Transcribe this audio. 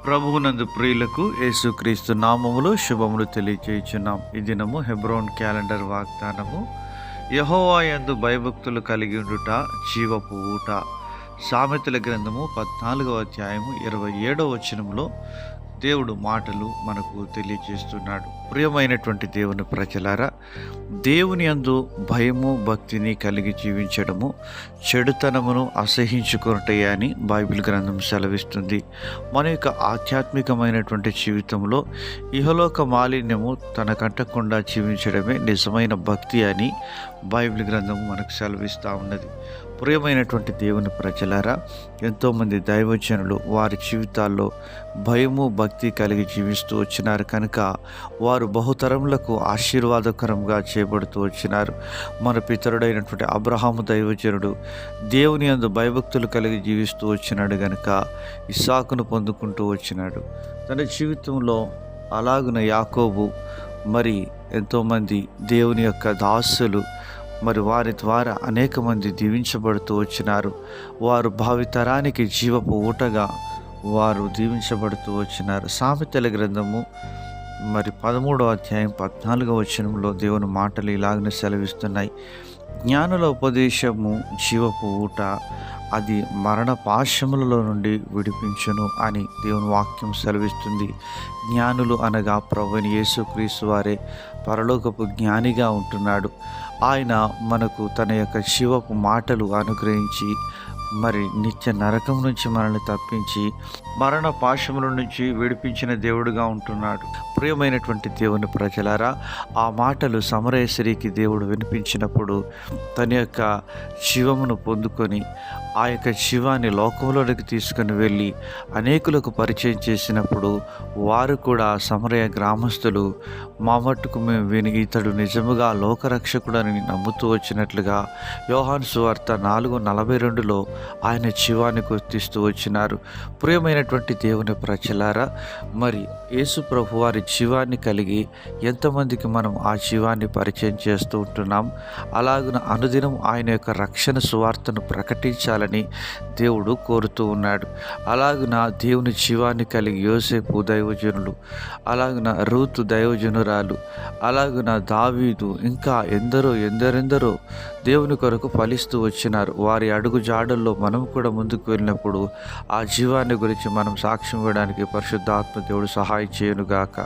ప్రభువునందు ప్రియులకు యేసుక్రీస్తు నామములో శుభములు తెలియచేయుచున్నాం. ఈ దినము హెబ్రోన్ క్యాలెండర్ వాగ్దానము. యెహోవా యందు భయభక్తులు కలిగి ఉండుట జీవపు ఊట. సామెతల గ్రంథము 14వ అధ్యాయము 27వ వచనంలో దేవుడు మాటలు మనకు తెలియజేస్తున్నాడు. ప్రియమైనటువంటి దేవుని ప్రజలారా, దేవుని యందు భయము భక్తిని కలిగి జీవించడము చెడుతనమును అసహించుకొనుటే అని బైబిల్ గ్రంథం సెలవిస్తుంది. మన యొక్క ఆధ్యాత్మికమైనటువంటి జీవితంలో ఇహలోక మాలిన్యము తనకంటకుండా జీవించడమే నిజమైన భక్తి అని బైబిల్ గ్రంథం మనకు సెలవిస్తూ ఉన్నది. ప్రియమైనటువంటి దేవుని ప్రజలారా, ఎంతోమంది దైవజనులు వారి జీవితాల్లో భయము భక్తి కలిగి జీవిస్తూ వచ్చినారు కనుక వారు బహుతరములకు ఆశీర్వాదకరంగా చేయబడుతూ వచ్చినారు. మన పితరుడైనటువంటి అబ్రహాము దైవజనుడు దేవుని యందు భయభక్తులు కలిగి జీవిస్తూ వచ్చినాడు కనుక ఇస్సాకును పొందుకుంటూ వచ్చినాడు. తన జీవితంలో అలాగున యాకోబు మరి ఎంతోమంది దేవుని యొక్క దాసులు మరి వారి ద్వారా అనేక మంది దీవించబడుతూ వచ్చినారు. వారు భావితరానికి జీవపు ఊటగా వారు దీవించబడుతూ వచ్చినారు. సామెతల గ్రంథము మరి 13వ అధ్యాయం 14వ వచనంలో దేవుని మాటలు ఇలాగనే సెలవిస్తున్నాయి. జ్ఞానుల ఉపదేశము జీవపు ఊట, అది మరణ పాశములలో నుండి విడిపించును అని దేవుని వాక్యం సెలవిస్తుంది. జ్ఞానులు అనగా ప్రభువైన యేసుక్రీస్తు వారే పరలోకపు జ్ఞానిగా ఉంటున్నాడు. ఆయన మనకు తన యొక్క జీవపు మాటలు అనుగ్రహించి మరి నిత్య నరకం నుంచి మనల్ని తప్పించి మరణ పాశముల నుంచి విడిపించిన దేవుడుగా ఉంటున్నాడు. ప్రియమైనటువంటి దేవుని ప్రజలారా, ఆ మాటలు సమరయశ్రీకి దేవుడు వినిపించినప్పుడు తన యొక్క జీవమును పొందుకొని ఆ యొక్క జీవాన్ని లోకంలోనికి తీసుకుని వెళ్ళి అనేకులకు పరిచయం చేసినప్పుడు వారు కూడా సమరయ గ్రామస్తులు మా మట్టుకు మేము విని ఇతడు నిజముగా లోకరక్షకుడని నమ్ముతూ వచ్చినట్లుగా యోహాను సువార్త 4:42లో ఆయన జీవాన్ని గుర్తిస్తూ వచ్చినారు. ప్రియమైనటువంటి దేవుని ప్రజలారా, మరి యేసు ప్రభు వారి జీవాన్ని కలిగి ఎంతమందికి మనం ఆ జీవాన్ని పరిచయం చేస్తూ ఉంటున్నాం. అలాగున అనుదినం ఆయన యొక్క రక్షణ సువార్తను ప్రకటించాలని దేవుడు కోరుతూ ఉన్నాడు. అలాగున దేవుని జీవాన్ని కలిగి యోసేపు దైవజనులు, అలాగున రూతు దైవజనురాలు, అలాగున దావీదు, ఇంకా ఎందరెందరో దేవుని కొరకు ఫలిస్తూ వచ్చినారు. వారి అడుగు జాడల్లో మనం కూడా ముందుకు వెళ్ళినప్పుడు ఆ జీవాన్ని గురించి మనం సాక్ష్యం ఇవ్వడానికి పరిశుద్ధాత్మ దేవుడు సహాయం చేయనుగాక.